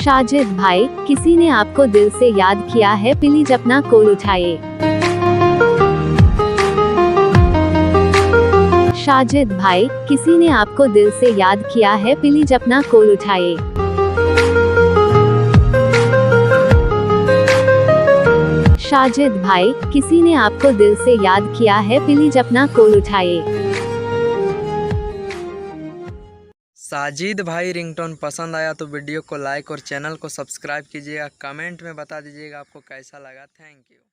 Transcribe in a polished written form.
साजिद भाई, किसी ने आपको दिल से याद किया है, प्लीज अपना कॉल उठाइए। साजिद भाई, किसी ने आपको दिल से याद किया है, प्लीज अपना कॉल उठाइए। साजिद भाई, किसी ने आपको दिल से याद किया है, प्लीज अपना कॉल उठाइए। साजिद भाई, रिंगटोन पसंद आया तो वीडियो को लाइक और चैनल को सब्सक्राइब कीजिएगा। कमेंट में बता दीजिएगा आपको कैसा लगा। Thank you.